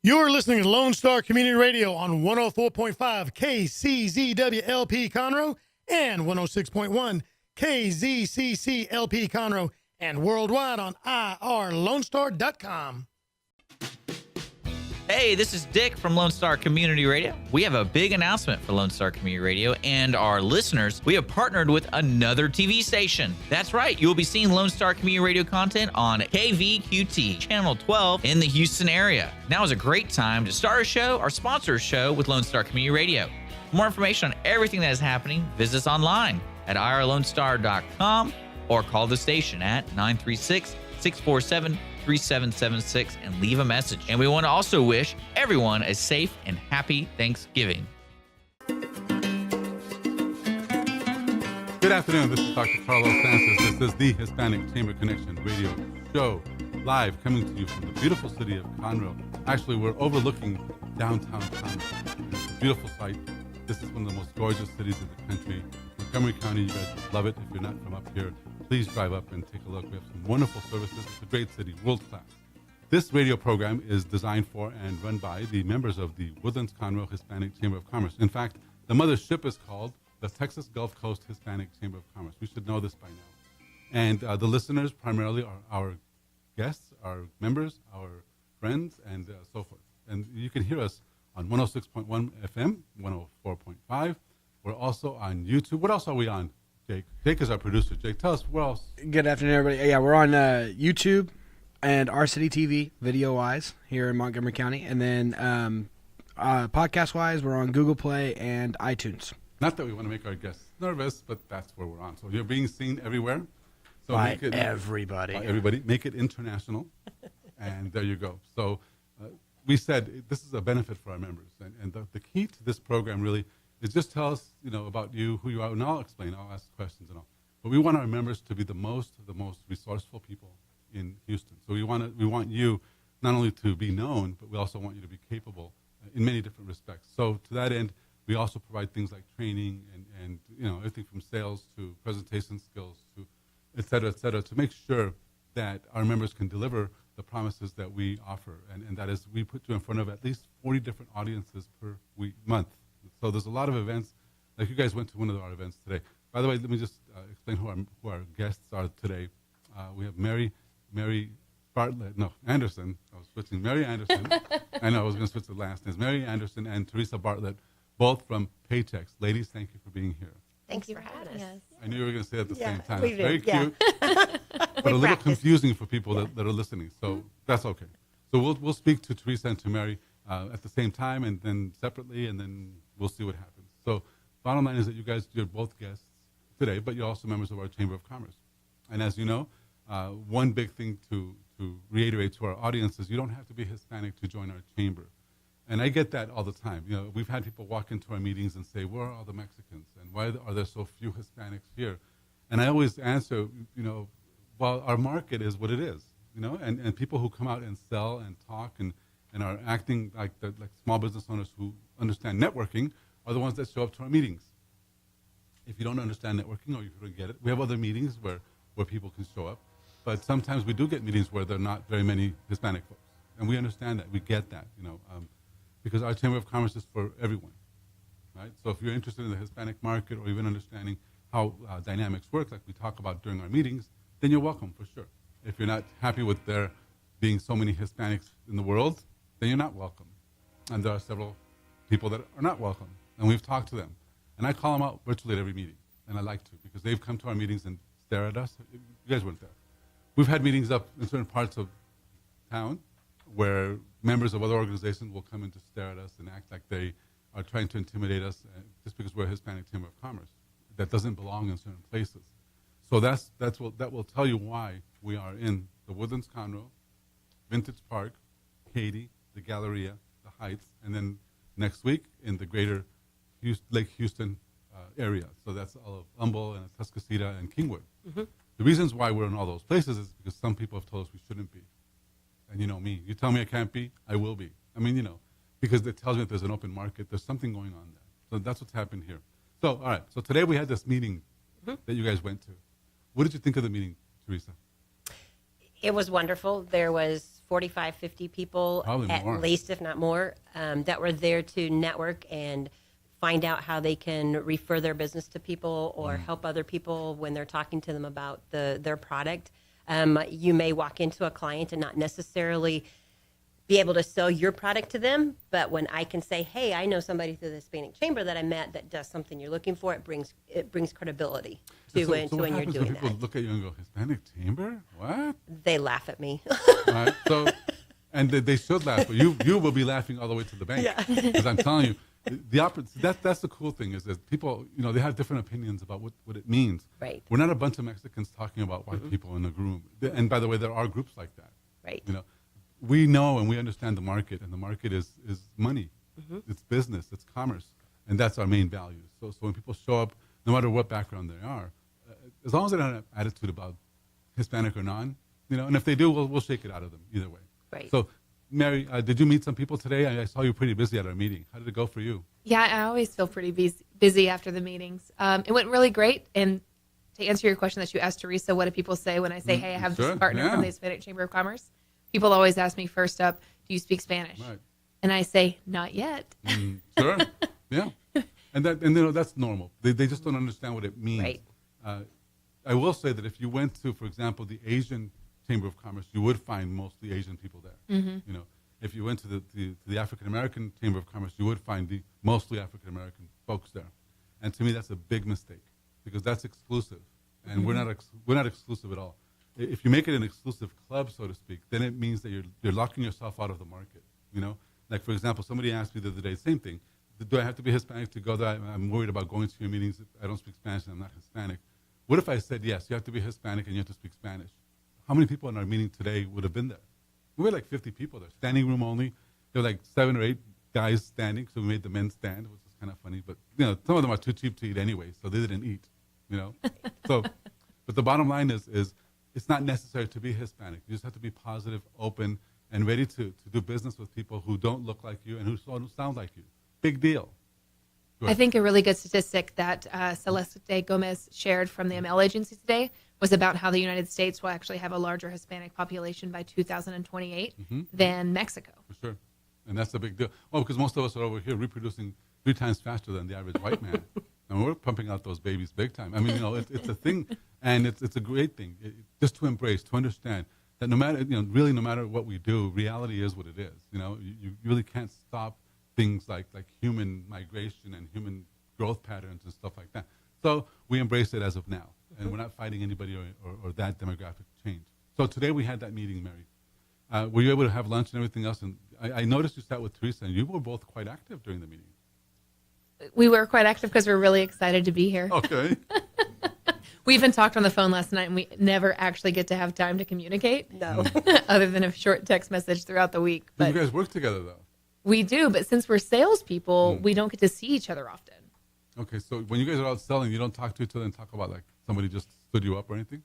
You're listening to Lone Star Community Radio on 104.5 KCZWLP Conroe and 106.1 KZCCLP Conroe and worldwide on irlonestar.com. Hey, this is Dick from Lone Star Community Radio. We have a big announcement for Lone Star Community Radio and our listeners. We have partnered with another TV station. That's right, you will be seeing Lone Star Community Radio content on KVQT, Channel 12 in the Houston area. Now is a great time to start a show or sponsor a show with Lone Star Community Radio. For more information on everything that is happening, visit us online at irlonestar.com or call the station at 936-647-3776 and leave a message. And we want to also wish everyone a safe and happy Thanksgiving. Good afternoon. This is Dr. Carlos Sanchez. This is the Hispanic Chamber Connection Radio show, live coming to you from the beautiful city of Conroe. Actually, we're overlooking downtown Conroe. It's a beautiful sight. This is one of the most gorgeous cities in the country. Montgomery County, you guys would love it if you're not from up here. Please drive up and take a look. We have some wonderful services. It's a great city, world class. This radio program is designed for and run by the members of the Woodlands-Conroe Hispanic Chamber of Commerce. In fact, the mothership is called the Texas Gulf Coast Hispanic Chamber of Commerce. We should know this by now. And the listeners primarily are our guests, our members, our friends, and so forth. And you can hear us on 106.1 FM, 104.5. We're also on YouTube. What else are we on? Jake. Jake is our producer. Jake, tell us what else. Good afternoon, everybody. Yeah, we're on YouTube and Our City TV, video-wise, here in Montgomery County. And then podcast-wise, we're on Google Play and iTunes. Not that we want to make our guests nervous, but that's where we're on. So you're being seen everywhere. So By make it, everybody. By everybody. Make it international. And there you go. So we said this is a benefit for our members. And the key to this program really is just tell us, about you, who you are, and I'll explain. I'll ask questions and all. But we want our members to be the most resourceful people in Houston. So we want you not only to be known, but we also want you to be capable in many different respects. So to that end, we also provide things like training and everything from sales to presentation skills to et cetera, to make sure that our members can deliver the promises that we offer. And that is, we put you in front of at least 40 different audiences per month. So there's a lot of events. Like you guys went to one of our events today. By the way, let me just explain who our guests are today. We have Mary Anderson. I was switching. Mary Anderson. I know I was going to switch the last names. Mary Anderson and Teresa Bartlett, both from Paychecks. Ladies, thank you for being here. Thank you for having us. I knew you were going to say it at the same time. We It's very did, cute, but a little confusing for people that are listening. So that's okay. So we'll speak to Teresa and to Mary at the same time, and then separately, and then we'll see what happens. So bottom line is that you're both guests today, but you're also members of our Chamber of Commerce. And as you know, one big thing to reiterate to our audience is you don't have to be Hispanic to join our chamber. And I get that all the time. We've had people walk into our meetings and say, where are all the Mexicans? And why are there so few Hispanics here? And I always answer, well, our market is what it is, and people who come out and sell and talk and are acting like small business owners who understand networking are the ones that show up to our meetings. If you don't understand networking or if you don't get it, we have other meetings where people can show up. But sometimes we do get meetings where there are not very many Hispanic folks. And we understand that. We get that, because our Chamber of Commerce is for everyone, right? So if you're interested in the Hispanic market or even understanding how dynamics work, like we talk about during our meetings, then you're welcome for sure. If you're not happy with there being so many Hispanics in the world, then you're not welcome. And there are several people that are not welcome, and we've talked to them. And I call them out virtually at every meeting, and I like to, because they've come to our meetings and stare at us. You guys weren't there. We've had meetings up in certain parts of town where members of other organizations will come in to stare at us and act like they are trying to intimidate us just because we're a Hispanic Chamber of Commerce. That doesn't belong in certain places. So that will tell you why we are in the Woodlands-Conroe, Vintage Park, Katy, the Galleria, the Heights, and then next week in the greater Lake Houston area. So that's all of Humboldt and Tuscasita and Kingwood. Mm-hmm. The reasons why we're in all those places is because some people have told us we shouldn't be. And you know me. You tell me I can't be, I will be. Because it tells me that there's an open market. There's something going on there. So that's what's happened here. So, all right. So today we had this meeting that you guys went to. What did you think of the meeting, Teresa? It was wonderful. There was 45, 50 people Probably at more. least, if not more, that were there to network and find out how they can refer their business to people or help other people when they're talking to them about their product. You may walk into a client and not necessarily be able to sell your product to them, but when I can say, hey, I know somebody through the Hispanic Chamber that I met that does something you're looking for, it brings credibility to So when what you're happens doing when people that. look at you and go, Hispanic Chamber? What? They laugh at me. Right? So, and they should laugh, but you will be laughing all the way to the bank. Because I'm telling you, the opposite. That's the cool thing is that people, they have different opinions about what it means. Right. We're not a bunch of Mexicans talking about white people in a room. And by the way, there are groups like that. Right. We know and we understand the market, and the market is money. It's business, it's commerce, and that's our main value. So when people show up, no matter what background they are, as long as they don't have an attitude about Hispanic or non, and if they do, we'll shake it out of them either way. Right. So, Mary, did you meet some people today? I saw you pretty busy at our meeting. How did it go for you? Yeah, I always feel pretty busy after the meetings. It went really great. And to answer your question that you asked, Teresa, what do people say when I say, hey, I have Sure, this partner yeah. from the Hispanic Chamber of Commerce? People always ask me first up, do you speak Spanish? Right. And I say, not yet. Sure. Yeah. And that's normal. They just don't understand what it means. Right. I will say that if you went to, for example, the Asian Chamber of Commerce, you would find mostly Asian people there. If you went to the African American Chamber of Commerce, you would find the mostly African American folks there. And to me, that's a big mistake because that's exclusive, and we're not exclusive at all. If you make it an exclusive club, so to speak, then it means that you're locking yourself out of the market. Like for example, somebody asked me the other day, same thing. Do I have to be Hispanic to go there? I'm worried about going to your meetings. I don't speak Spanish and I'm not Hispanic. What if I said, yes, you have to be Hispanic and you have to speak Spanish? How many people in our meeting today would have been there? We were like 50 people there, standing room only. There were like 7 or 8 guys standing, so we made the men stand, which is kind of funny. But some of them are too cheap to eat anyway, so they didn't eat. So, but the bottom line is it's not necessary to be Hispanic. You just have to be positive, open, and ready to do business with people who don't look like you and who don't sound like you. Big deal. I think a really good statistic that Celeste Gomez shared from the ML agency today was about how the United States will actually have a larger Hispanic population by 2028 than Mexico. For sure. And that's a big deal. Well, because most of us are over here reproducing 3 times faster than the average white man. And we're pumping out those babies big time. I mean, it's a thing, and it's a great thing. Just to embrace, to understand that no matter what we do, reality is what it is. You really can't stop things like human migration and human growth patterns and stuff like that. So we embrace it as of now, and we're not fighting anybody or that demographic change. So today we had that meeting, Mary. Were you able to have lunch and everything else? And I noticed you sat with Teresa, and you were both quite active during the meeting. We were quite active because we're really excited to be here. Okay. We even talked on the phone last night, and we never actually get to have time to communicate. No. Other than a short text message throughout the week. You But guys work together, though. we do, but since we're salespeople, we don't get to see each other often. Okay, so when you guys are out selling, you don't talk to each other and talk about like somebody just stood you up or anything?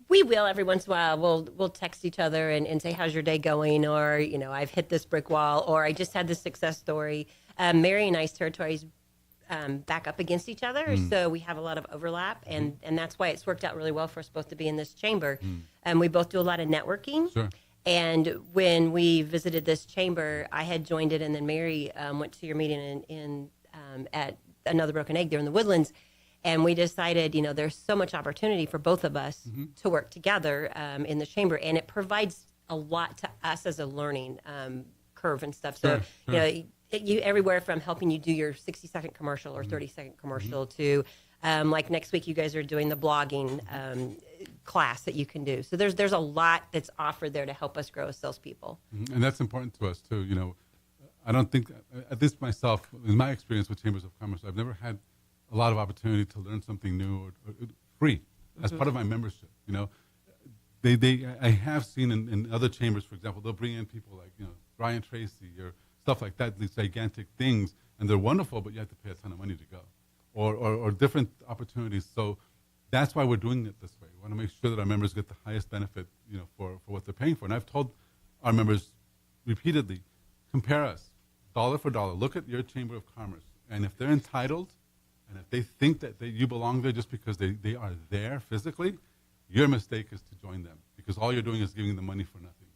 We will every once in a while. We'll text each other and say, how's your day going? Or, I've hit this brick wall, or I just had this success story. Mary and I's territories back up against each other, so we have a lot of overlap, and that's why it's worked out really well for us both to be in this chamber. We both do a lot of networking. Sure. And when we visited this chamber, I had joined it, and then Mary went to your meeting in at Another Broken Egg there in the Woodlands. And we decided, there's so much opportunity for both of us to work together in the chamber. And it provides a lot to us as a learning curve and stuff. So, Sure. You everywhere from helping you do your 60-second commercial or 30-second commercial to, like next week, you guys are doing the blogging class that you can do. So there's a lot that's offered there to help us grow as salespeople. And that's important to us, too. I don't think, at least myself, in my experience with Chambers of Commerce, I've never had a lot of opportunity to learn something new or free as part of my membership. I have seen in other chambers, for example, they'll bring in people like Brian Tracy or stuff like that, these gigantic things, and they're wonderful, but you have to pay a ton of money to go, or different opportunities. So that's why we're doing it this way. We want to make sure that our members get the highest benefit, for what they're paying for. And I've told our members repeatedly, compare us dollar for dollar. Look at your Chamber of Commerce, and if they're entitled, and if they think that you belong there just because they are there physically, your mistake is to join them, because all you're doing is giving them money for nothing.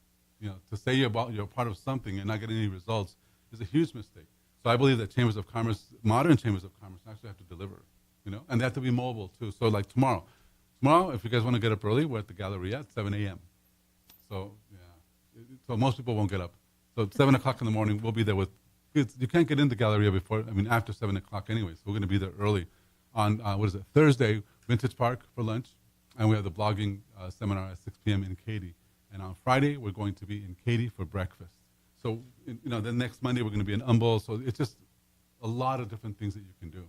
To say you're part of something and not get any results is a huge mistake. So I believe that chambers of commerce, modern chambers of commerce, actually have to deliver, and they have to be mobile too. So like tomorrow, if you guys want to get up early, we're at the Galleria at 7 a.m. So so most people won't get up. So at 7 o'clock in the morning, we'll be there with kids. You can't get into Galleria after 7 o'clock anyway. So we're going to be there early on, Thursday, Vintage Park for lunch. And we have the blogging seminar at 6 p.m. in Katy. And on Friday, we're going to be in Katy for breakfast. So, then next Monday, we're going to be in Humboldt. So it's just a lot of different things that you can do.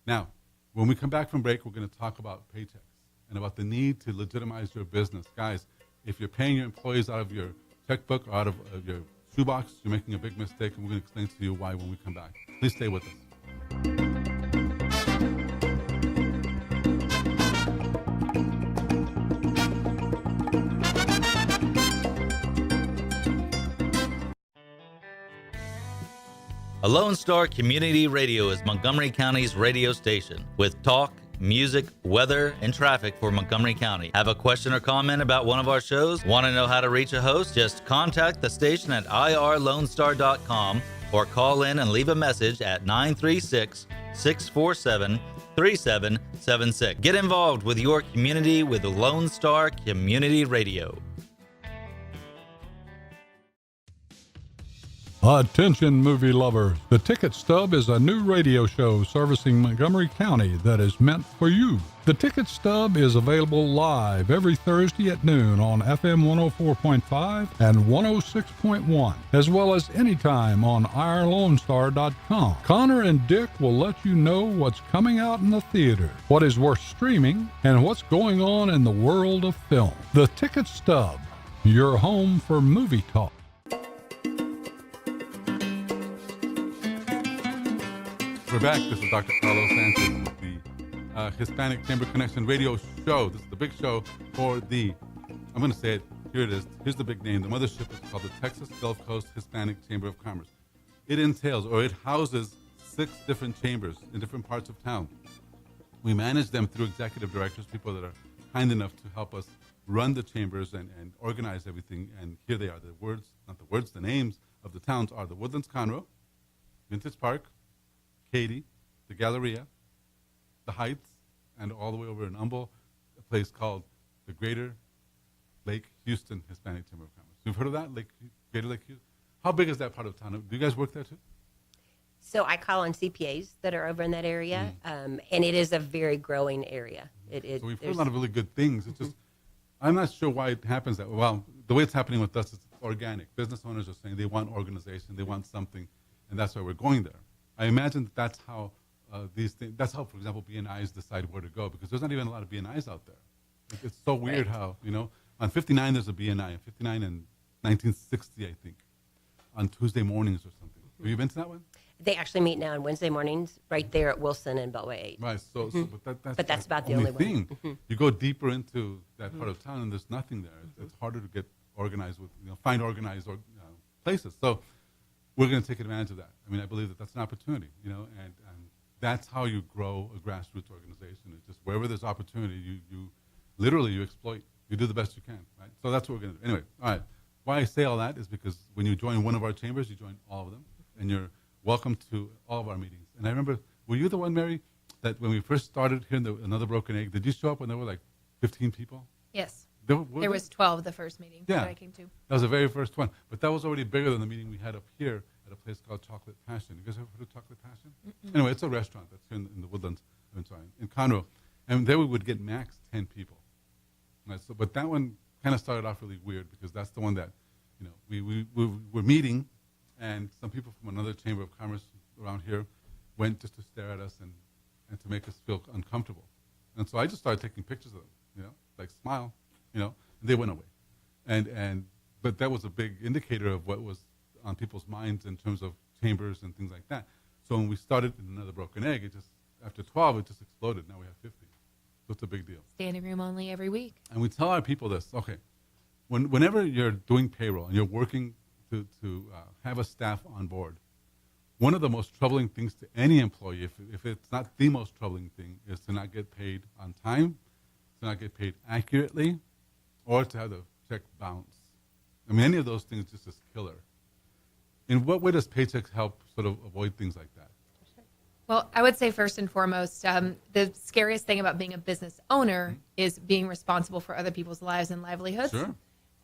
Now, when we come back from break, we're going to talk about paychecks and about the need to legitimize your business. Guys, if you're paying your employees out of your checkbook or out of your shoebox, you're making a big mistake, and we're going to explain to you why when we come back. Please stay with us. Lone Star Community Radio is Montgomery County's radio station with talk, music, weather, and traffic for Montgomery County. Have a question or comment about one of our shows? Want to know how to reach a host? Just contact the station at irlonestar.com or call in and leave a message at 936-647-3776. Get involved with your community with Lone Star Community Radio. Attention movie lovers, The Ticket Stub is a new radio show servicing Montgomery County that is meant for you. The Ticket Stub is available live every Thursday at noon on FM 104.5 and 106.1, as well as anytime on irlonestar.com. Connor and Dick will let you know what's coming out in the theater, what is worth streaming, and what's going on in the world of film. The Ticket Stub, your home for movie talk. We're back. This is Dr. Carlos Sanchez, the Hispanic Chamber Connection Radio Show. This is the big show for I'm going to say it, here it is. Here's the big name. The mothership is called the Texas Gulf Coast Hispanic Chamber of Commerce. It houses 6 different chambers in different parts of town. We manage them through executive directors, people that are kind enough to help us run the chambers and organize everything. And here they are. The names of the towns are the Woodlands-Conroe, Vintage Park, Katy, the Galleria, the Heights, and all the way over in Humboldt, a place called the Greater Lake Houston Hispanic Chamber of Commerce. You've heard of that, Greater Lake Houston? How big is that part of town? Do you guys work there too? So I call on CPAs that are over in that area, and it is a very growing area. So we've heard a lot of really good things. It's just, I'm not sure why it happens that way. Well, the way it's happening with us is organic. Business owners are saying they want organization, they want something, and that's why we're going there. I imagine that's how these things, that's how, for example, BNIs decide where to go, because there's not even a lot of BNIs out there. It's so weird how, on 59 there's a BNI, on 59 in 1960, I think, on Tuesday mornings or something. Have you been to that one? They actually meet now on Wednesday mornings right there at Wilson and Beltway 8. Right, but that's about the only thing. one. You go deeper into that part of town and there's nothing there. It's harder to get organized with, find organized places. So we're going to take advantage of that. I mean, I believe that that's an opportunity, and that's how you grow a grassroots organization. It's just wherever there's opportunity, you literally you exploit. You do the best you can, right? So that's what we're going to do. Anyway, all right. Why I say all that is because when you join one of our chambers, you join all of them, and you're welcome to all of our meetings. And I remember, were you the one, Mary, that when we first started here in Another Broken Egg, did you show up when there were like 15 people? Yes. There was 12 the first meeting that I came to. That was the very first one. But that was already bigger than the meeting we had up here at a place called Chocolate Passion. You guys ever heard of Chocolate Passion? Mm-mm. Anyway, it's a restaurant that's here in the Woodlands, in Conroe. And there we would get max 10 people. Right, so, but that one kind of started off really weird because that's the one that, we were meeting, and some people from another chamber of commerce around here went just to stare at us and to make us feel uncomfortable. And so I just started taking pictures of them, like smile, and they went away. But that was a big indicator of what was on people's minds in terms of chambers and things like that. So when we started in Another Broken Egg, after 12, it just exploded. Now we have 50. So it's a big deal. Standing room only every week. And we tell our people this, okay, whenever you're doing payroll and you're working to have a staff on board, one of the most troubling things to any employee, if it's not the most troubling thing, is to not get paid on time, to not get paid accurately, or to have the check bounce. I mean, any of those things just is killer. In what way does Paychex help sort of avoid things like that? Well, I would say first and foremost, the scariest thing about being a business owner is being responsible for other people's lives and livelihoods. Sure.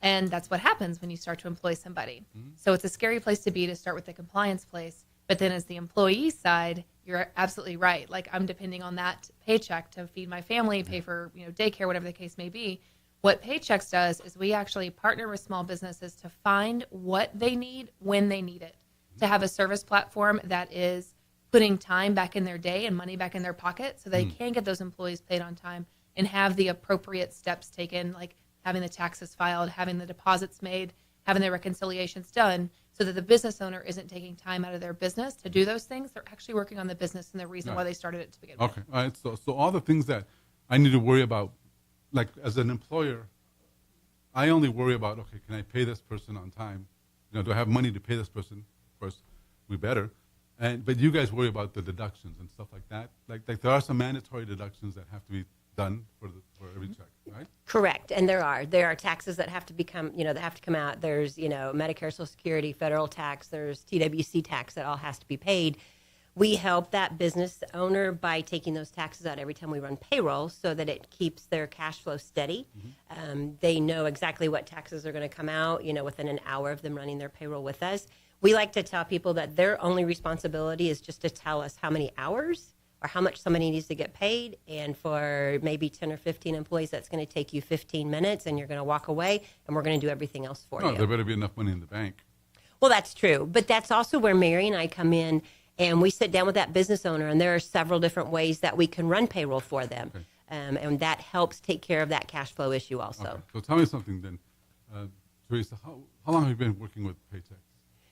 And that's what happens when you start to employ somebody. So it's a scary place to start with the compliance place. But then as the employee side, you're absolutely right. Like, I'm depending on that paycheck to feed my family, pay for daycare, whatever the case may be. What Paychex does is we actually partner with small businesses to find what they need when they need it, to have a service platform that is putting time back in their day and money back in their pocket so they can get those employees paid on time and have the appropriate steps taken, like having the taxes filed, having the deposits made, having the reconciliations done, so that the business owner isn't taking time out of their business to do those things. They're actually working on the business and the reason why they started it to begin with. Okay, all right. So all the things that I need to worry about, like as an employer, I only worry about, okay, can I pay this person on time? Do I have money to pay this person? Of course, we better. But you guys worry about the deductions and stuff like that. Like there are some mandatory deductions that have to be done for every check, right? Correct, and there are taxes that have to that have to come out. There's Medicare, Social Security, federal tax. There's TWC tax that all has to be paid. We help that business owner by taking those taxes out every time we run payroll, so that it keeps their cash flow steady. They know exactly what taxes are going to come out, within an hour of them running their payroll with us. We like to tell people that their only responsibility is just to tell us how many hours or how much somebody needs to get paid. And for maybe 10 or 15 employees, that's going to take you 15 minutes, and you're going to walk away, and we're going to do everything else for you. There better be enough money in the bank. Well, that's true. But that's also where Mary and I come in, and we sit down with that business owner, and there are several different ways that we can run payroll for them. Okay. And that helps take care of that cash flow issue also. Okay. So tell me something then. Teresa, how long have you been working with Paychex?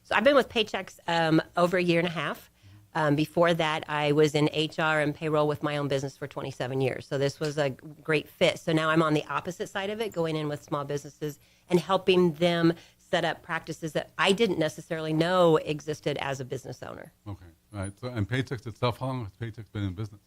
So I've been with Paychex over a year and a half. Before that, I was in HR and payroll with my own business for 27 years. So this was a great fit. So now I'm on the opposite side of it, going in with small businesses and helping them set up practices that I didn't necessarily know existed as a business owner. Okay, all right. So, and Paychex itself, how long has Paychex been in business?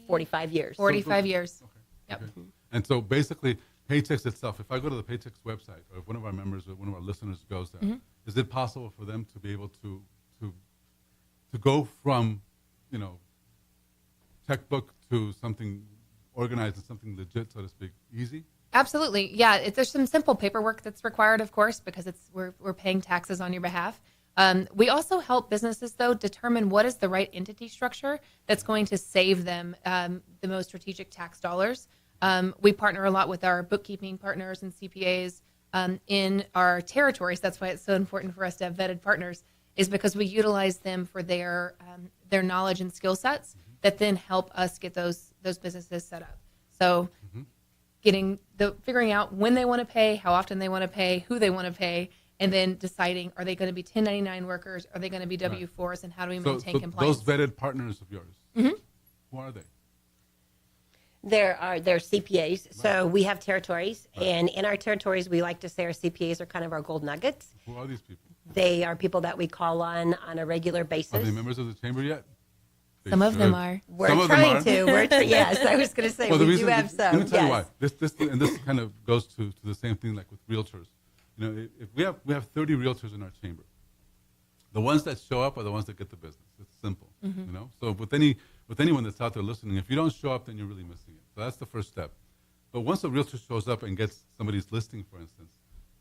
45 years. 45 years. Okay. Yep. Okay. And so basically, Paychex itself, if I go to the Paychex website, or if one of our members or one of our listeners goes there, is it possible for them to be able to go from, checkbook to something organized and something legit, so to speak, easy? Absolutely. Yeah, there's some simple paperwork that's required, of course, because we're paying taxes on your behalf. We also help businesses, though, determine what is the right entity structure that's going to save them the most strategic tax dollars. We partner a lot with our bookkeeping partners and CPAs in our territories. That's why it's so important for us to have vetted partners, is because we utilize them for their knowledge and skill sets that then help us get those businesses set up. So figuring out when they want to pay, how often they want to pay, who they want to pay, and then deciding, are they going to be 1099 workers? Are they going to be W-4s? And how do we maintain compliance? Those vetted partners of yours, who are they? They're CPAs. Right. So we have territories, and in our territories, we like to say our CPAs are kind of our gold nuggets. Who are these people? They are people that we call on a regular basis. Are they members of the chamber yet? Some of them are. We're trying to. Yes, I was going to say we do have some. Let me tell you why. This kind of goes to the same thing like with realtors. If we have 30 realtors in our chamber, the ones that show up are the ones that get the business. It's simple. So with anyone that's out there listening, if you don't show up, then you're really missing it. So that's the first step. But once a realtor shows up and gets somebody's listing, for instance,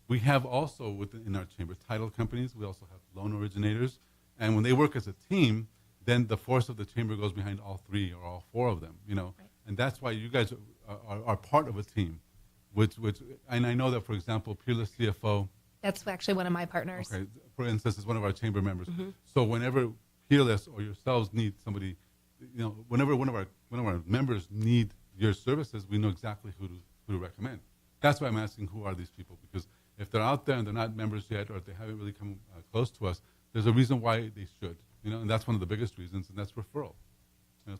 we have also within our chamber title companies. We also have loan originators, and when they work as a team, then the force of the chamber goes behind all three or all four of them. And that's why you guys are part of a team. And I know that, for example, Peerless CFO. That's actually one of my partners. Okay, for instance, is one of our chamber members. So whenever Peerless or yourselves need somebody, whenever one of our members need your services, we know exactly who to recommend. That's why I'm asking, who are these people? Because if they're out there and they're not members yet, or if they haven't really come close to us, there's a reason why they should. And that's one of the biggest reasons, and that's referral.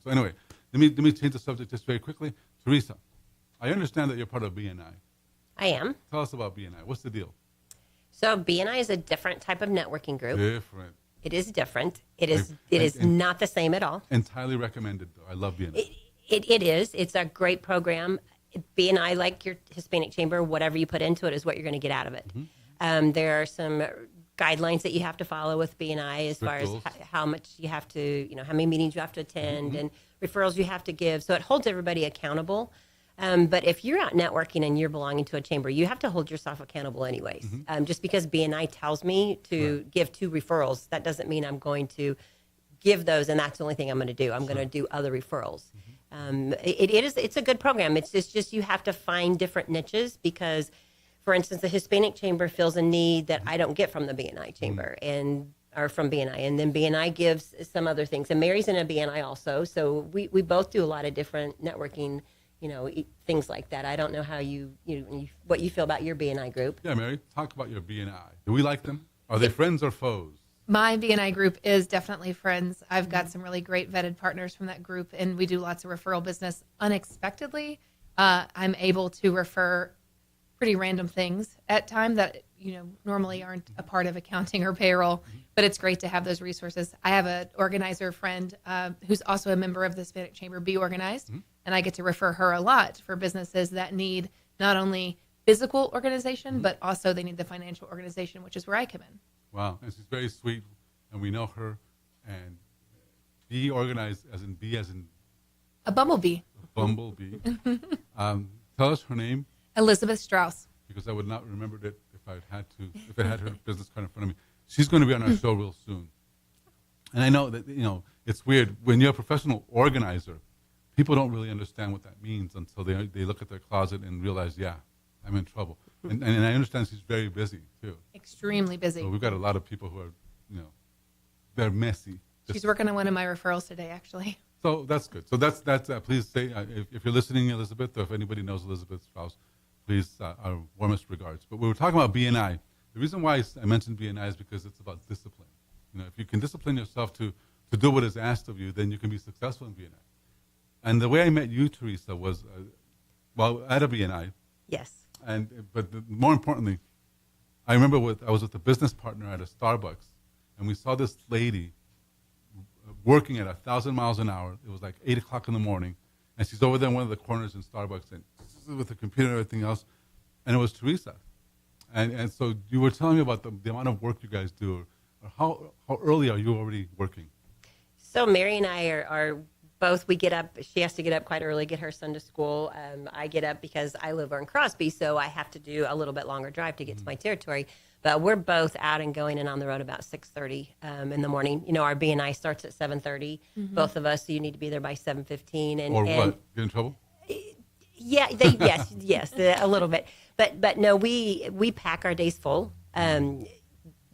So anyway, let me change the subject just very quickly. Teresa, I understand that you're part of BNI. I am. Tell us about BNI. What's the deal? So BNI is a different type of networking group. Different. It is different. It is not the same at all. Entirely recommended, though. I love BNI. It is. It's a great program. BNI, like your Hispanic Chamber, whatever you put into it is what you're going to get out of it. There are some guidelines that you have to follow with BNI as far as how much you have to, how many meetings you have to attend and referrals you have to give. So it holds everybody accountable. But if you're out networking and you're belonging to a chamber, you have to hold yourself accountable anyways. Just because BNI tells me to give 2 referrals, that doesn't mean I'm going to give those and that's the only thing I'm going to do. I'm going to do other referrals. It's a good program. It's just you have to find different niches because, for instance, the Hispanic Chamber fills a need that I don't get from the BNI Chamber or from BNI. And then BNI gives some other things. And Mary's in a BNI also. So we both do a lot of different networking, things like that. I don't know how what you feel about your BNI group. Yeah, Mary, talk about your BNI. Do we like them? Are they friends or foes? My BNI group is definitely friends. I've got some really great vetted partners from that group, and we do lots of referral business. Unexpectedly, I'm able to refer pretty random things at times that normally aren't a part of accounting or payroll, but it's great to have those resources. I have an organizer friend who's also a member of the Hispanic Chamber, Be Organized, and I get to refer her a lot for businesses that need not only physical organization, but also they need the financial organization, which is where I come in. Wow, and she's very sweet, and we know her. And Be Organized, as in bee, as in a bumblebee. Bumblebee. Tell us her name. Elizabeth Strauss. Because I would not remember it if I had her business card in front of me. She's going to be on our show real soon. And I know that it's weird when you're a professional organizer. People don't really understand what that means until they look at their closet and realize, yeah, I'm in trouble. And I understand she's very busy, too. Extremely busy. So we've got a lot of people who are, they're messy. She's working on one of my referrals today, actually. So that's good. So that's please say, if you're listening, Elizabeth, or if anybody knows Elizabeth Strauss, please, our warmest regards. But we were talking about BNI. The reason why I mentioned BNI is because it's about discipline. If you can discipline yourself to do what is asked of you, then you can be successful in BNI. And the way I met you, Teresa, was, at a BNI. Yes. But more importantly, I remember I was with a business partner at a Starbucks, and we saw this lady working at 1,000 miles an hour. It was like 8 o'clock in the morning, and she's over there in one of the corners in Starbucks, and with the computer and everything else, and it was Teresa. And so you were telling me about the amount of work you guys do, or how early are you already working? So Mary and I are both, we get up, she has to get up quite early, get her son to school. I get up because I live over in Crosby, so I have to do a little bit longer drive to get to my territory. But we're both out and going and on the road about 6:30 in the morning. Our BNI starts at 7:30, both of us, so you need to be there by 7:15. Or what? Get in trouble? Yeah, yes, a little bit. But no, we pack our days full.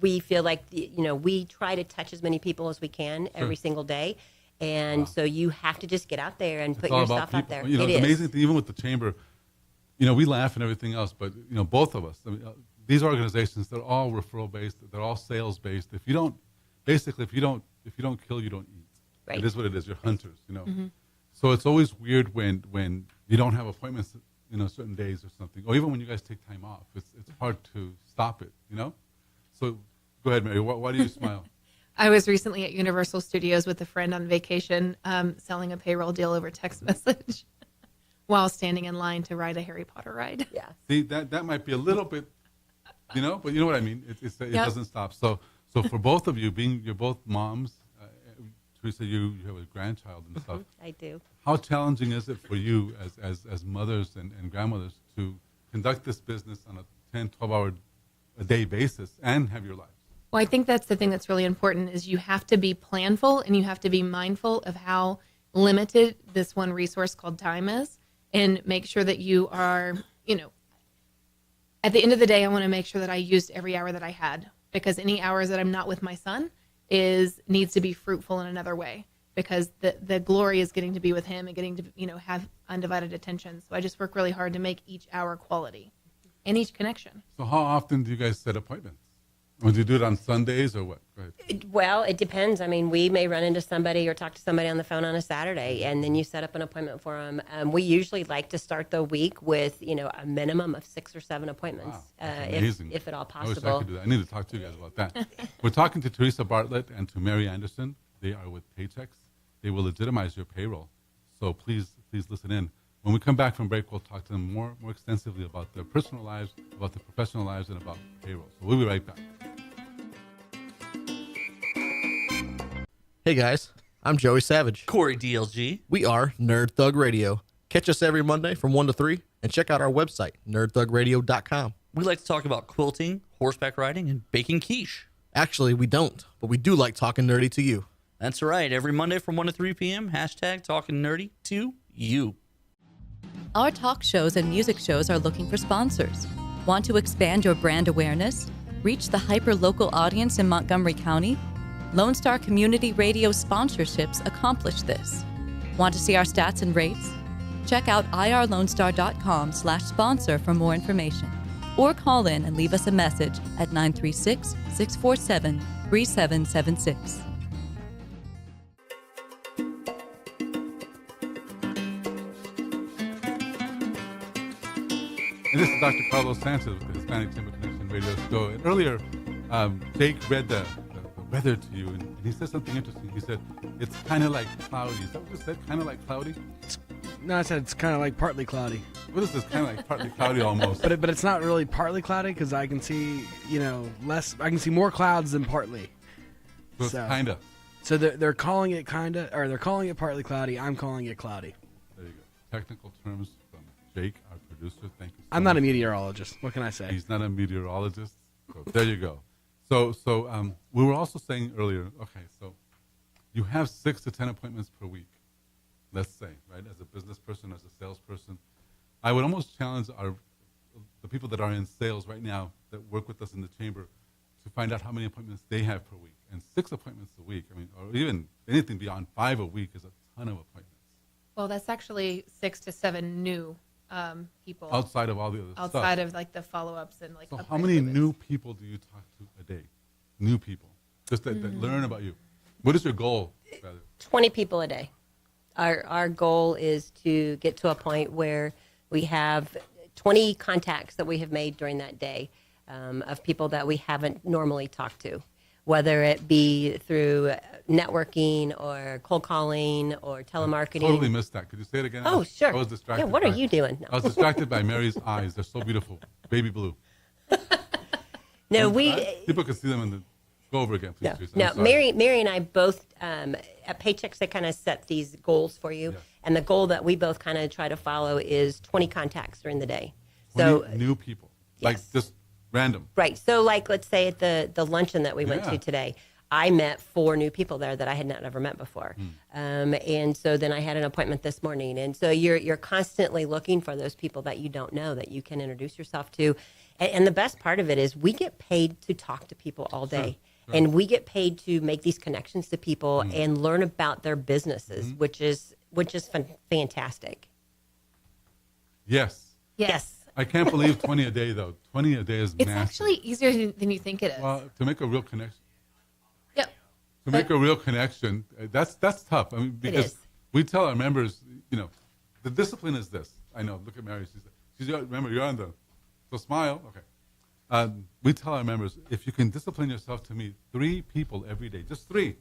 We feel like, we try to touch as many people as we can every single day. And so you have to just get out there and put yourself out there. The amazing thing, even with the chamber, we laugh and everything else, but both of us, these organizations, they're all referral based, they're all sales based. If you don't kill, you don't eat. Right. It is what it is. You're hunters, So it's always weird when you don't have appointments, certain days or something, or even when you guys take time off. It's hard to stop it, So go ahead, Mary. Why do you smile? I was recently at Universal Studios with a friend on vacation, selling a payroll deal over text message while standing in line to ride a Harry Potter ride. Yeah. See, that might be a little bit, but you know what I mean? It doesn't stop. So for both of you, you're both moms, Teresa, you have a grandchild and stuff. I do. How challenging is it for you as mothers and grandmothers to conduct this business on a 10, 12-hour a day basis and have your life? Well, I think that's the thing that's really important is you have to be planful and you have to be mindful of how limited this one resource called time is and make sure that you are, at the end of the day, I want to make sure that I used every hour that I had because any hours that I'm not with my son needs to be fruitful in another way because the glory is getting to be with him and getting to, have undivided attention. So I just work really hard to make each hour quality and each connection. So how often do you guys set appointments? Would you do it on Sundays or what? Well, it depends. I mean, we may run into somebody or talk to somebody on the phone on a Saturday, and then you set up an appointment for them. We usually like to start the week with, a minimum of 6 or 7 appointments, if at all possible. I wish I could do that. I need to talk to you guys about that. We're talking to Teresa Bartlett and to Mary Anderson. They are with Paychecks. They will legitimize your payroll. So please listen in. When we come back from break, we'll talk to them more extensively about their personal lives, about their professional lives, and about payroll. So we'll be right back. Hey guys, I'm Joey Savage. Corey DLG. We are Nerd Thug Radio. Catch us every Monday from 1 to 3 and check out our website, nerdthugradio.com. We like to talk about quilting, horseback riding, and baking quiche. Actually, we don't, but we do like talking nerdy to you. That's right. Every Monday from 1 to 3 p.m., hashtag talking nerdy to you. Our talk shows and music shows are looking for sponsors. Want to expand your brand awareness? Reach the hyper-local audience in Montgomery County? Lone Star Community Radio sponsorships accomplish this. Want to see our stats and rates? Check out irlonestar.com/sponsor for more information. Or call in and leave us a message at 936-647-3776. And this is Dr. Carlos Sanchez with the Hispanic Chamber Connection Radio Show. And earlier, Jake read the weather to you, and he said something interesting. He said, it's kind of like cloudy. Is that what you said? Kind of like cloudy? No, I said it's kind of like partly cloudy. What is this? Kind of like partly cloudy almost. But it's not really partly cloudy because I can see, less. I can see more clouds than partly. So it's kind of. So they're calling it kind of, or they're calling it partly cloudy. I'm calling it cloudy. There you go. Technical terms from Jake, our producer. Thank you. I'm not a meteorologist. What can I say? He's not a meteorologist. So there you go. So we were also saying earlier, okay, so you have 6 to 10 appointments per week, let's say, right? As a business person, as a salesperson, I would almost challenge the people that are in sales right now that work with us in the chamber to find out how many appointments they have per week. And 6 appointments a week, or even anything beyond 5 a week is a ton of appointments. Well, that's actually 6 to 7 new people. Outside of all the other stuff. Outside of like the follow-ups and like. So how many new people do you talk to a day? New people, just that learn about you. What is your goal, rather? 20 people a day. Our goal is to get to a point where we have 20 contacts that we have made during that day of people that we haven't normally talked to, whether it be through networking or cold calling or telemarketing. I totally missed that. Could you say it again? Oh, sure. I was distracted. Yeah, what are you doing? No. I was distracted by Mary's eyes. They're so beautiful. Baby blue. No, people can see them in the. Go over again, please. No. Mary and I both at Paychecks, they kind of set these goals for you, and the goal that we both kind of try to follow is 20 contacts during the day. 20 new people, like just random. Right. So, like, let's say at the luncheon that we went to today, I met 4 new people there that I had not ever met before, and so then I had an appointment this morning, and so you're constantly looking for those people that you don't know that you can introduce yourself to, and the best part of it is we get paid to talk to people all day. Sure. And we get paid to make these connections to people and learn about their businesses, which is fantastic. Yes. I can't believe 20 a day, though. 20 a day is massive. It's actually easier than you think it is. Well, to make a real connection. Yep. To make a real connection, that's tough. I mean, because we tell our members, the discipline is this. I know. Look at Mary. Remember, you're on the. So smile. Okay. We tell our members, if you can discipline yourself to meet 3 people every day, just 3,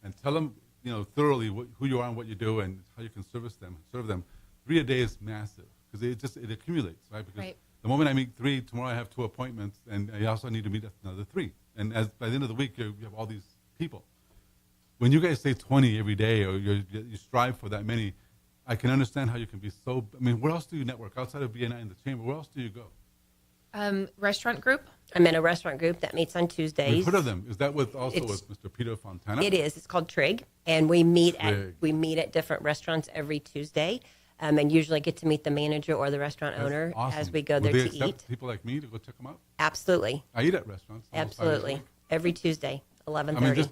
and tell them, thoroughly who you are and what you do and how you can serve them. 3 a day is massive because it accumulates, right? Because the moment I meet 3, tomorrow I have 2 appointments, and I also need to meet another 3. And by the end of the week, you have all these people. When you guys say 20 every day, or you strive for that many, I can understand how you can be so. I mean, where else do you network outside of BNI and the chamber? Where else do you go? Restaurant group. I'm in a restaurant group that meets on Tuesdays. We've heard of them. Is that with Mr. Peter Fontana? It is. It's called Trig, and we meet at different restaurants every Tuesday, and usually get to meet the manager or the restaurant owner as we go there to eat. People like me to go check them out. Absolutely. I eat at restaurants. Absolutely. Every Tuesday, 11:30. I mean, just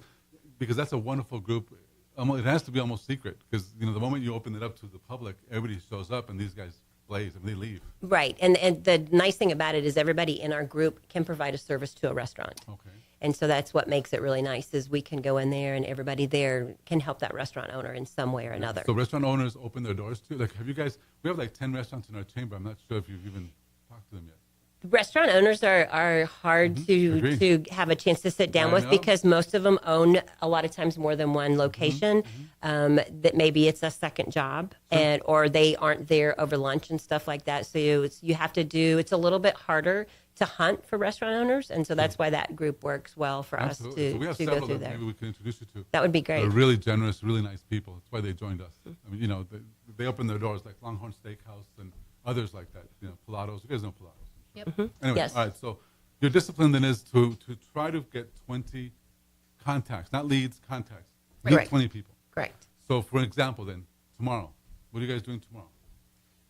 because that's a wonderful group. It has to be almost secret because the moment you open it up to the public, everybody shows up, and these guys blaze and they leave. Right, and the nice thing about it is everybody in our group can provide a service to a restaurant. Okay. And so that's what makes it really nice is we can go in there and everybody there can help that restaurant owner in some way or another. So restaurant owners open their doors too? Like, have you guys? We have like 10 restaurants in our chamber. I'm not sure if you've even talked to them yet. Restaurant owners are hard to have a chance to sit down with because most of them own a lot of times more than one location. That maybe it's a second job or they aren't there over lunch and stuff like that. So you have to it's a little bit harder to hunt for restaurant owners, and so that's why that group works well for us to, so we have to go several through that there. maybe we can introduce you to. That would be great. They're really generous, really nice people. That's why they joined us. I mean, they open their doors like Longhorn Steakhouse and others like that. Pilatos. You guys know Pilatos. Yep. Anyway, Yes. all right. So your discipline then is to try to get 20 contacts, not leads, contacts. Get Right. 20 people. Correct. So for example, then tomorrow, what are you guys doing tomorrow?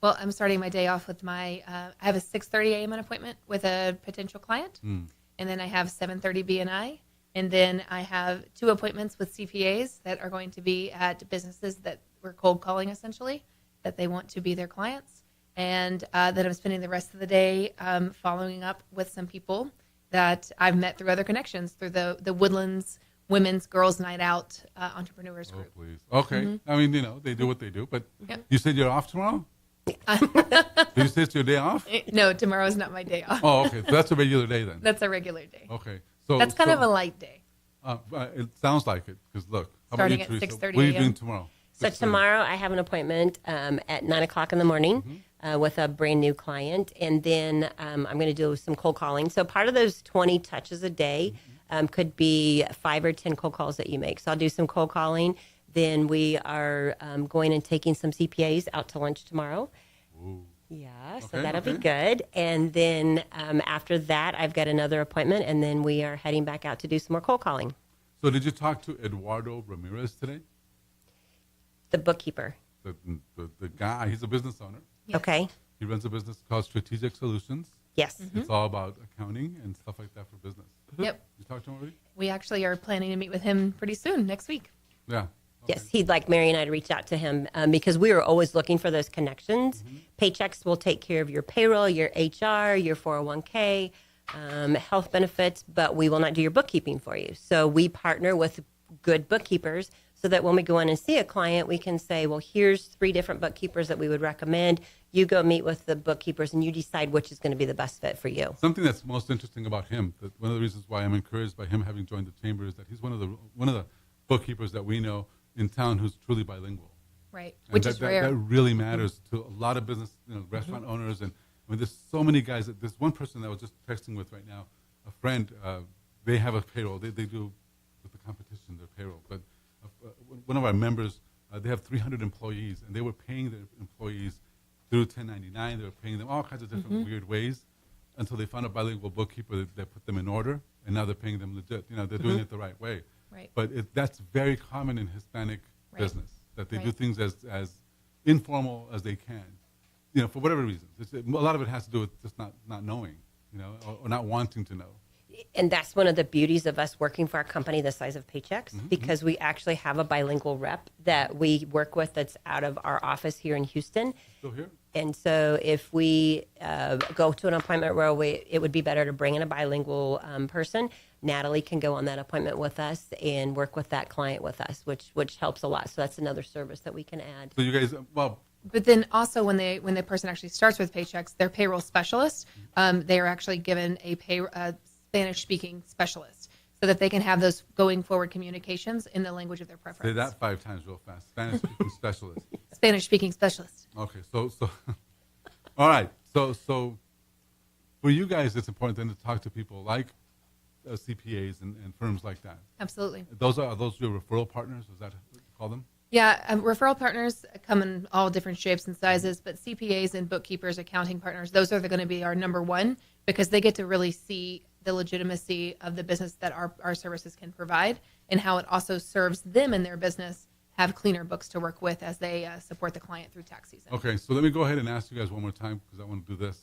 Well, I'm starting my day off with I have a 6:30 a.m. appointment with a potential client, and then I have 7:30 BNI, and then I have 2 appointments with CPAs that are going to be at businesses that we're cold calling essentially, that they want to be their clients, and that I'm spending the rest of the day following up with some people that I've met through other connections through the Woodlands Women's Girls Night Out Entrepreneurs Group. Oh, please. Okay. I mean, they do what they do, but Yep. you said you're off tomorrow? Did you say it's your day off? No, tomorrow is not my day off. Oh, okay. So that's a regular day then. That's a regular day. Okay. So That's kind of a light day. It sounds like it because look, how Starting about you, at Teresa? 6:30 What are you a.m.? doing tomorrow? So 6:30. tomorrow I have an appointment at 9 o'clock in the morning with a brand new client. And then I'm going to do some cold calling. So part of those 20 touches a day could be 5 or 10 cold calls that you make. So I'll do some cold calling. Then we are going and taking some CPAs out to lunch tomorrow. Ooh. Yeah, so Okay, that'll be okay. good. And then after that, I've got another appointment. And then we are heading back out to do some more cold calling. So did you talk to Eduardo Ramirez today? The bookkeeper. The guy, he's a business owner. Yes. Okay. He runs a business called Strategic Solutions. Yes. It's all about accounting and stuff like that for business. Yep. You talked to him already? We actually are planning to meet with him pretty soon, next week. Yeah. Yes, he'd like Mary and I to reach out to him because we are always looking for those connections. Paychecks will take care of your payroll, your HR, your 401k, health benefits, but we will not do your bookkeeping for you. So we partner with good bookkeepers so that when we go in and see a client, we can say, well, here's 3 different bookkeepers that we would recommend. You go meet with the bookkeepers and you decide which is going to be the best fit for you. Something that's most interesting about him, that one of the reasons why I'm encouraged by him having joined the chamber is that he's one of the bookkeepers that we know in town who's truly bilingual. Right, And which is rare. That really matters to a lot of business, restaurant owners. And I mean, there's so many guys. There's one person that I was just texting with right now, a friend. They have a payroll. They do with the competition their payroll. But one of our members, they have 300 employees, and they were paying their employees through 1099. They were paying them all kinds of different weird ways until they found a bilingual bookkeeper that put them in order, and now they're paying them legit. They're doing it the right way. Right. But that's very common in Hispanic Right. business, that they do Right. things as informal as they can, for whatever reasons. A lot of it has to do with just not knowing, or not wanting to know. And that's one of the beauties of us working for our company the size of Paychecks, because we actually have a bilingual rep that we work with that's out of our office here in Houston. Still here? And so if we go to an appointment where it would be better to bring in a bilingual person, Natalie can go on that appointment with us and work with that client with us, which helps a lot. So that's another service that we can add. So you guys, But then also when the person actually starts with Paychecks, their payroll specialist, they are actually given a Spanish-speaking specialist so that they can have those going forward communications in the language of their preference. say that 5 times real fast. Spanish-speaking specialist. Spanish-speaking specialist. Okay, so all right. So for you guys, it's important then to talk to people like CPAs and firms like that. Absolutely. Those are your referral partners? Is that what you call them? Yeah, referral partners come in all different shapes and sizes, but CPAs and bookkeepers, accounting partners, those are going to be our number one because they get to really see the legitimacy of the business that our services can provide and how it also serves them in their business have cleaner books to work with as they support the client through tax season. Okay, so let me go ahead and ask you guys one more time because I want to do this.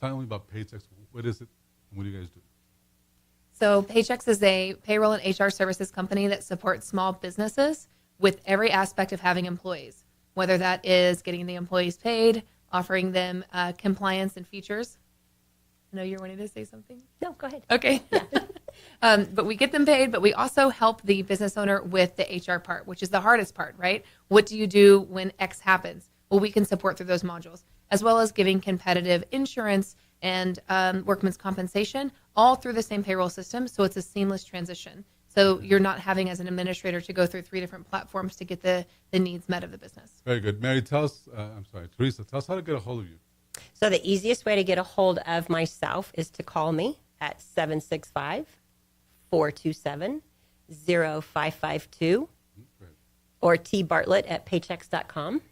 Tell me about Paychecks. What is it and what do you guys do? So Paychecks is a payroll and HR services company that supports small businesses with every aspect of having employees, whether that is getting the employees paid, offering them compliance and features. I know you're wanting to say something. No, go ahead. Okay. But we get them paid, but we also help the business owner with the HR part, which is the hardest part, right? What do you do when X happens? Well, we can support through those modules, as well as giving competitive insurance and workman's compensation, all through the same payroll system. So it's a seamless transition. So you're not having, as an administrator, to go through 3 different platforms to get the needs met of the business. Very good. Mary, Teresa, tell us how to get a hold of you. So the easiest way to get a hold of myself is to call me at 765-427-0552 or tbartlett@paychecks.com.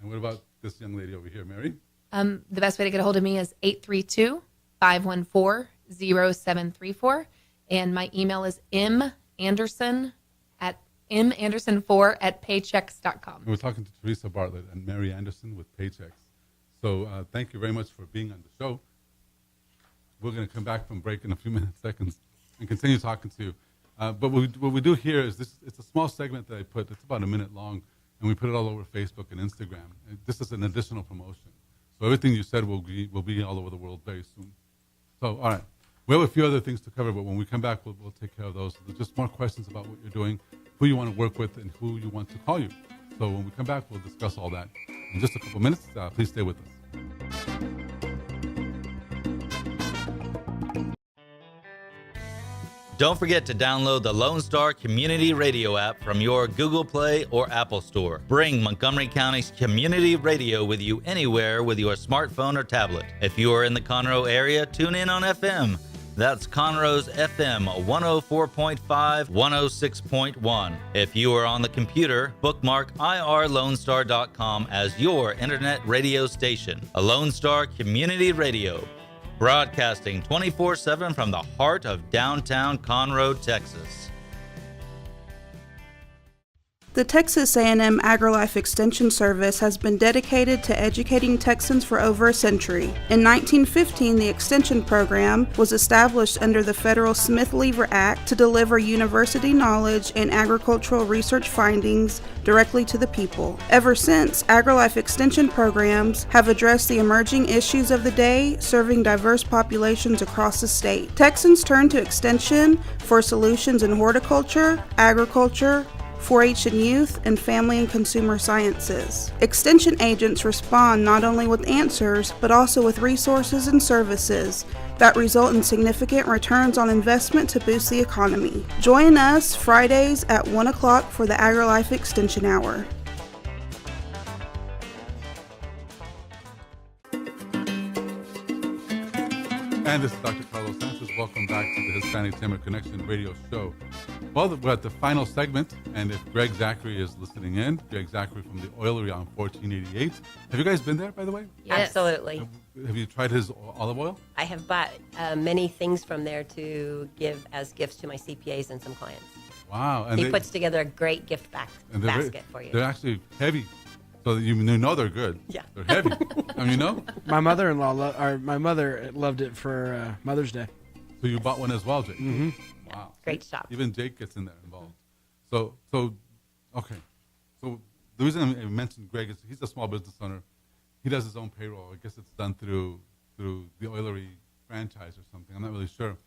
And what about this young lady over here, Mary? The best way to get a hold of me is 832-514-0734. And my email is manderson4@paychecks.com. And we're talking to Teresa Bartlett and Mary Anderson with Paychecks. So thank you very much for being on the show. We're going to come back from break in a few seconds and continue talking to you. But what we do here is it's a small segment that I put. It's about a minute long, and we put it all over Facebook and Instagram. And this is an additional promotion. So everything you said will be all over the world very soon. So, all right. We have a few other things to cover, but when we come back, we'll take care of those. There's just more questions about what you're doing, who you want to work with, and who you want to call you. So when we come back, we'll discuss all that in just a couple minutes. Please stay with us. Don't forget to download the Lone Star Community Radio app from your Google Play or Apple Store. Bring Montgomery County's community radio with you anywhere with your smartphone or tablet. If you are in the Conroe area, tune in on FM. That's Conroe's FM 104.5, 106.1. If you are on the computer, bookmark irlonestar.com as your internet radio station. A Lone Star Community Radio. Broadcasting 24/7 from the heart of downtown Conroe, Texas. The Texas A&M AgriLife Extension Service has been dedicated to educating Texans for over a century. In 1915, the Extension Program was established under the federal Smith-Lever Act to deliver university knowledge and agricultural research findings directly to the people. Ever since, AgriLife Extension programs have addressed the emerging issues of the day, serving diverse populations across the state. Texans turn to Extension for solutions in horticulture, agriculture, 4-H and youth, and family and consumer sciences. Extension agents respond not only with answers, but also with resources and services that result in significant returns on investment to boost the economy. Join us Fridays at 1 o'clock for the AgriLife Extension Hour. And this is Dr. Carlos Sanchez. Welcome back to the Hispanic Chamber Connection radio show. Well, we're at the final segment, and if Greg Zachary is listening in, Greg Zachary from the Oilery on 1488. Have you guys been there, by the way? Yes. Absolutely. Have you tried his olive oil? I have bought many things from there to give as gifts to my CPAs and some clients. Wow. And he puts together a great gift basket for you. They're actually heavy, so you know they're good. Yeah. They're heavy. My mother-in-law, my mother loved it for Mother's Day. So you bought one as well, Jake? Mm-hmm. Wow. Great shop. Even Jake gets in there involved. So okay. So the reason I mentioned Greg is he's a small business owner. He does his own payroll. I guess it's done through the Oilery franchise or something. I'm not really sure.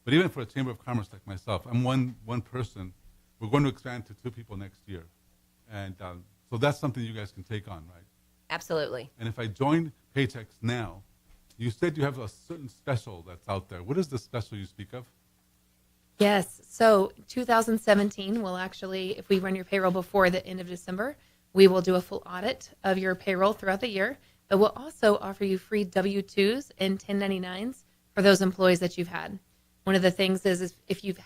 But even for a Chamber of Commerce like myself, I'm one person. We're going to expand to 2 people next year. And so that's something you guys can take on, right? Absolutely. And if I join Paychecks now, you said you have a certain special that's out there. What is the special you speak of? Yes. So 2017 will actually, if we run your payroll before the end of December, we will do a full audit of your payroll throughout the year. But we'll also offer you free W-2s and 1099s for those employees that you've had. One of the things is if you've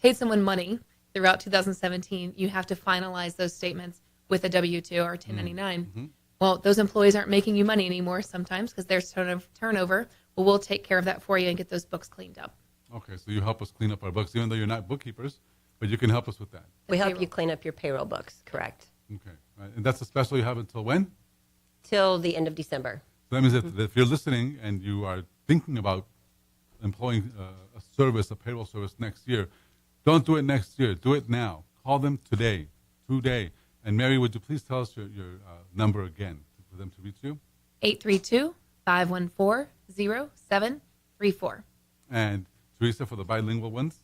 paid someone money throughout 2017, you have to finalize those statements with a W-2 or 1099. Mm-hmm. Well, those employees aren't making you money anymore sometimes because there's turnover. Well, we'll take care of that for you and get those books cleaned up. Okay, so you help us clean up our books, even though you're not bookkeepers, but you can help us with that. We help you clean up your payroll books, correct. Okay, right. And that's a special you have until when? Till the end of December. So that means that if you're listening and you are thinking about employing a payroll service next year, don't do it next year. Do it now. Call them today. And Mary, would you please tell us your number again for them to reach you? 832-514-0734. And Teresa for the bilingual ones?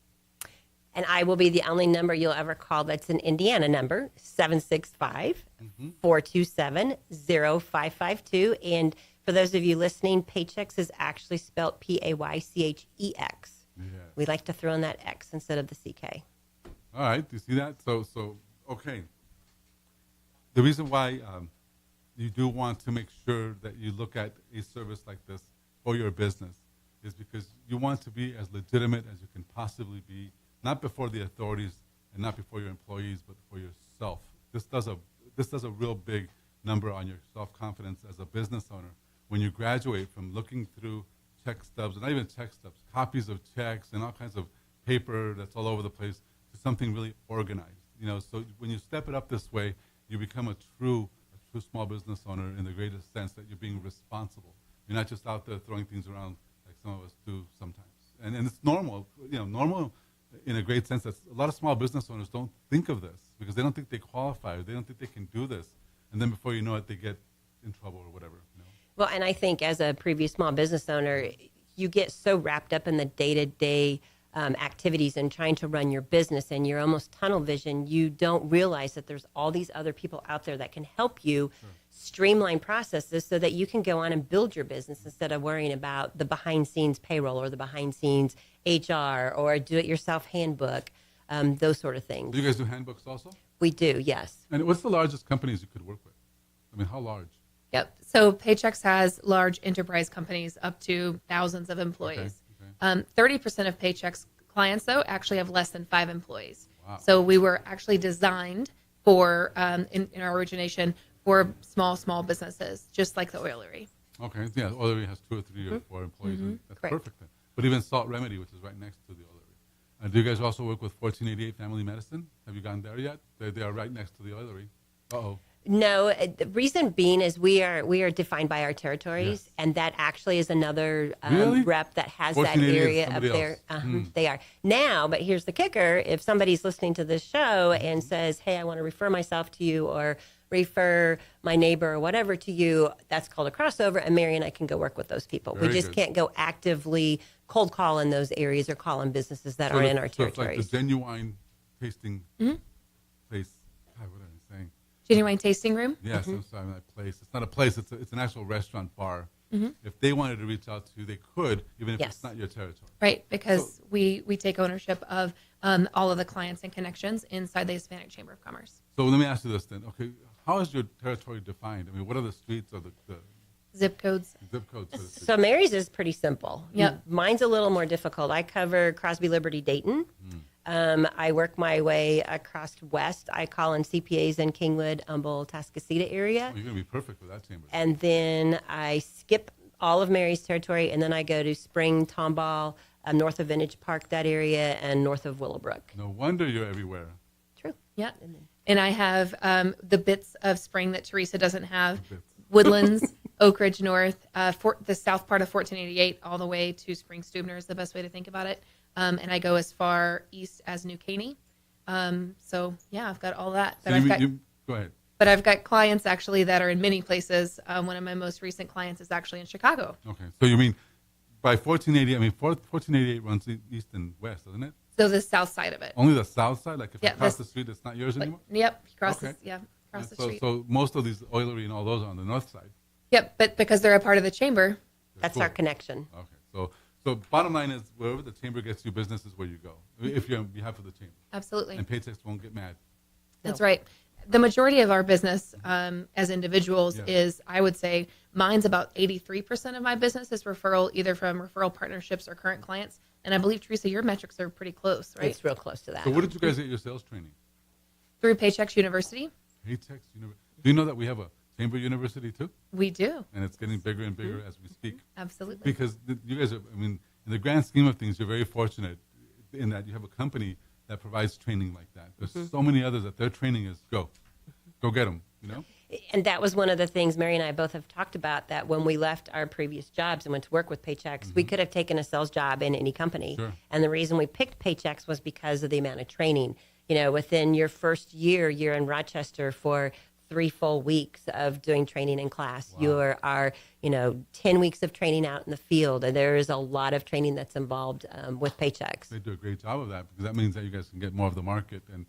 And I will be the only number you'll ever call that's an Indiana number, 765-427-0552. And For those of you listening, Paychex is actually spelled Paychex. Yeah. We like to throw in that X instead of the CK. All right, do you see that? So okay. The reason why you do want to make sure that you look at a service like this for your business is because you want to be as legitimate as you can possibly be, not before the authorities and not before your employees, but for yourself. This does a real big number on your self-confidence as a business owner when you graduate from looking through check stubs, and not even check stubs, copies of checks and all kinds of paper that's all over the place, to something really organized. So when you step it up this way, you become a true small business owner in the greatest sense that you're being responsible. You're not just out there throwing things around like some of us do sometimes. And it's normal, normal in a great sense that a lot of small business owners don't think of this because they don't think they qualify, or they don't think they can do this. And then before you know it, they get in trouble or whatever. Well, and I think as a previous small business owner, you get so wrapped up in the day-to-day activities and trying to run your business, and you're almost tunnel vision. You don't realize that there's all these other people out there that can help you streamline processes so that you can go on and build your business instead of worrying about the behind-scenes payroll or the behind-scenes HR or do-it-yourself handbook, those sort of things. Do you guys do handbooks also? We do, yes. And what's the largest companies you could work with? I mean, how large? Yep. So Paychex has large enterprise companies up to thousands of employees. Okay. 30% of Paychex clients, though, actually have less than 5 employees. Wow. So we were actually designed for, in our origination, for small businesses, just like the oilery. Okay. Yeah, the oilery has 2 or 3 or 4 employees. And that's perfect then. But even Salt Remedy, which is right next to the oilery. Do you guys also work with 1488 Family Medicine? Have you gone there yet? They are right next to the oilery. Uh-oh. No, the reason being is we are defined by our territories, and that actually is another rep that has that area up there. They are. Now, but here's the kicker. If somebody's listening to this show and says, hey, I want to refer myself to you or refer my neighbor or whatever to you, that's called a crossover, and Mary and I can go work with those people. We just can't go actively cold call in those areas or call on businesses that are in our territories. It's like the genuine tasting place. God, what am I saying? Genuine tasting room? Yes, I'm sorry, that place. It's not a place. It's an actual restaurant bar. If they wanted to reach out to you, they could, even if it's not your territory. Right, because we take ownership of all of the clients and connections inside the Hispanic Chamber of Commerce. So let me ask you this then. Okay, how is your territory defined? I mean, what are the streets or the zip codes? Zip codes. So Mary's is pretty simple. Yep. Mine's a little more difficult. I cover Crosby, Liberty, Dayton. I work my way across west. I call in CPAs in Kingwood, Humboldt, Tascasita area. Oh, you're going to be perfect for that chamber. And then I skip all of Mary's territory, and then I go to Spring, Tomball, north of Vintage Park, that area, and north of Willowbrook. No wonder you're everywhere. True. Yeah. And I have the bits of Spring that Teresa doesn't have. Woodlands, Oak Ridge North, the south part of 1488, all the way to Spring Stubner is the best way to think about it. And I go as far east as New Caney. So, yeah, I've got all that. But go ahead. But I've got clients, actually, that are in many places. One of my most recent clients is actually in Chicago. Okay. So you mean by 1488, 1488 runs east and west, doesn't it? So the south side of it. Only the south side? Like if you cross the street, it's not yours anymore? Yep. Across the street. So most of these oilery and all those are on the north side. Yep. But because they're a part of the chamber. That's our connection. Okay. So bottom line is, wherever the chamber gets you business is where you go, if you're on behalf of the chamber. Absolutely. And Paychex won't get mad. That's right. The majority of our business as individuals is, I would say, mine's about 83% of my business is referral, either from referral partnerships or current clients. And I believe, Teresa, your metrics are pretty close, right? It's real close to that. So where did you guys get your sales training? Through Paychex University. Paychex University. Do you know that we have a Chamber University too? We do. And it's getting bigger and bigger as we speak. Absolutely. Because you guys are, in the grand scheme of things, you're very fortunate in that you have a company that provides training like that. There's so many others that their training is go get them, And that was one of the things Mary and I both have talked about, that when we left our previous jobs and went to work with Paychex, we could have taken a sales job in any company. Sure. And the reason we picked Paychex was because of the amount of training. Within your first year, you're in Rochester for 3 full weeks of doing training in class. Wow. You are 10 weeks of training out in the field. And there is a lot of training that's involved with Paychex. They do a great job of that, because that means that you guys can get more of the market, and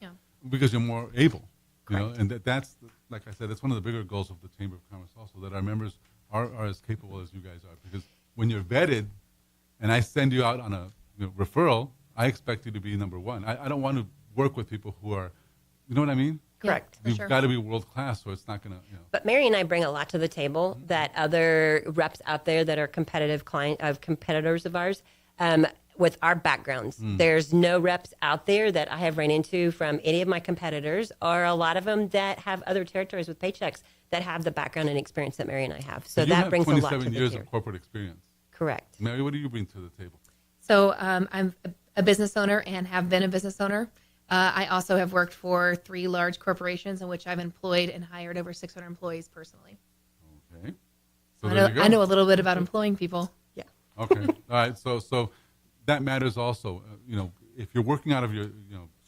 because you're more able. And that's, like I said, that's one of the bigger goals of the Chamber of Commerce also, that our members are as capable as you guys are. Because when you're vetted, and I send you out on a referral, I expect you to be number one. I don't want to work with people who are, you know what I mean? Correct. You've got to be world class, or it's not going to. But Mary and I bring a lot to the table that other reps out there that are competitors of ours, with our backgrounds. There's no reps out there that I have ran into from any of my competitors, or a lot of them that have other territories with paychecks that have the background and experience that Mary and I have. So that brings a lot to the table. 27 years of corporate experience. Correct. Mary, what do you bring to the table? So I'm a business owner and have been a business owner. I also have worked for 3 large corporations in which I've employed and hired over 600 employees personally. Okay. So I know a little bit about employing people. Yeah. Okay. All right. So that matters also. If you're working out of your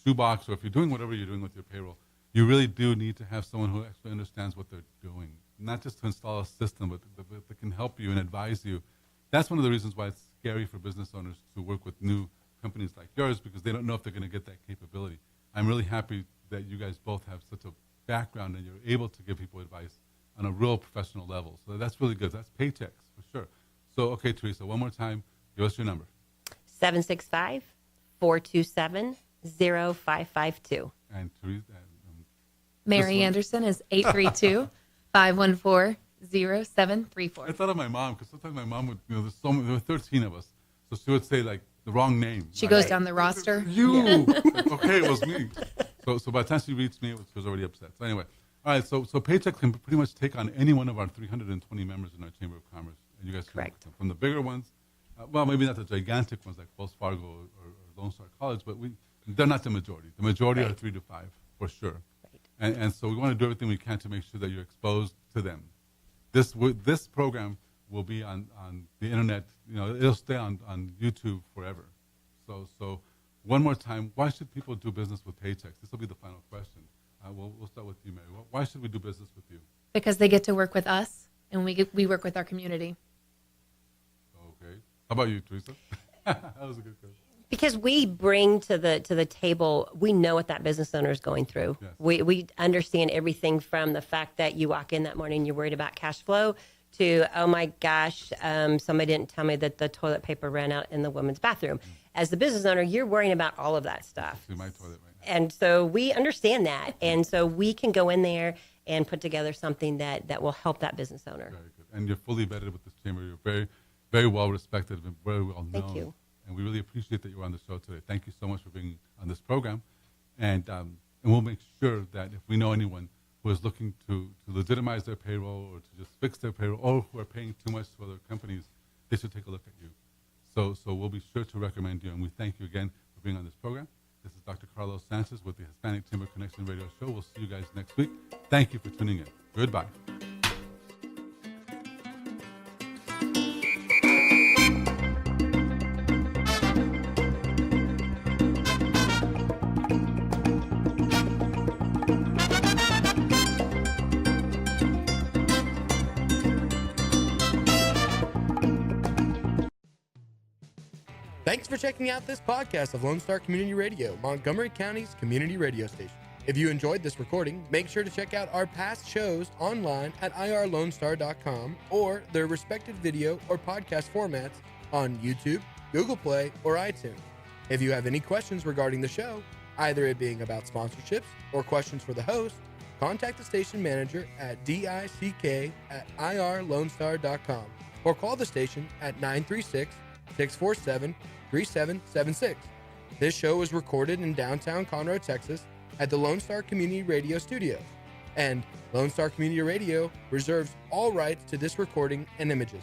shoebox, or if you're doing whatever you're doing with your payroll, you really do need to have someone who actually understands what they're doing, not just to install a system, but that can help you and advise you. That's one of the reasons why it's scary for business owners to work with new companies like yours, because they don't know if they're going to get that capability. I'm really happy that you guys both have such a background and you're able to give people advice on a real professional level. So that's really good. That's paychecks for sure. So, okay, Teresa, one more time, give us your number. 765-427-0552. And Teresa, Mary Anderson is 832-514-0734. I thought of my mom, because sometimes my mom would, there were 13 of us, so she would say like the wrong name. She goes down the roster. You. Okay, it was me. So by the time she reached me, she was already upset. So anyway, all right. So paychecks can pretty much take on any one of our 320 members in our Chamber of Commerce, and you guys can work with them. From the bigger oones, maybe not the gigantic ones like Wells Fargo or Lone Star College, but they're not the majority. The majority are 3 to 5 for sure. Right. And so we want to do everything we can to make sure that you're exposed to them. This program will be on the internet. It'll stay on YouTube forever. So one more time, why should people do business with paychecks? This will be the final question. We'll start with you, Mary. Why should we do business with you? Because they get to work with us, and we work with our community. Okay. How about you, Teresa? That was a good question. Because we bring to the table, we know what that business owner is going through. Yes. We understand everything from the fact that you walk in that morning, you're worried about cash flow, to, oh my gosh, somebody didn't tell me that the toilet paper ran out in the women's bathroom. As the business owner, you're worrying about all of that stuff. See my toilet right now. And so we understand that. And so we can go in there and put together something that will help that business owner. Very good. And you're fully vetted with this chamber. You're very, very well respected and very well known. Thank you. And we really appreciate that you're on the show today. Thank you so much for being on this program. And we'll make sure that if we know anyone who is looking to legitimize their payroll or to just fix their payroll, or who are paying too much to other companies, they should take a look at you. So we'll be sure to recommend you, and we thank you again for being on this program. This is Dr. Carlos Sanchez with the Hispanic Chamber Connection Radio Show. We'll see you guys next week. Thank you for tuning in. Goodbye. Thanks for checking out this podcast of Lone Star Community Radio, Montgomery County's community radio station. If you enjoyed this recording, make sure to check out our past shows online at irlonestar.com or their respective video or podcast formats on YouTube, Google Play, or iTunes. If you have any questions regarding the show, either it being about sponsorships or questions for the host, contact the station manager at dick@irlonestar.com or call the station at 936-647-3776. This show is recorded in downtown Conroe, Texas at the Lone Star Community Radio Studios, and Lone Star Community Radio reserves all rights to this recording and images.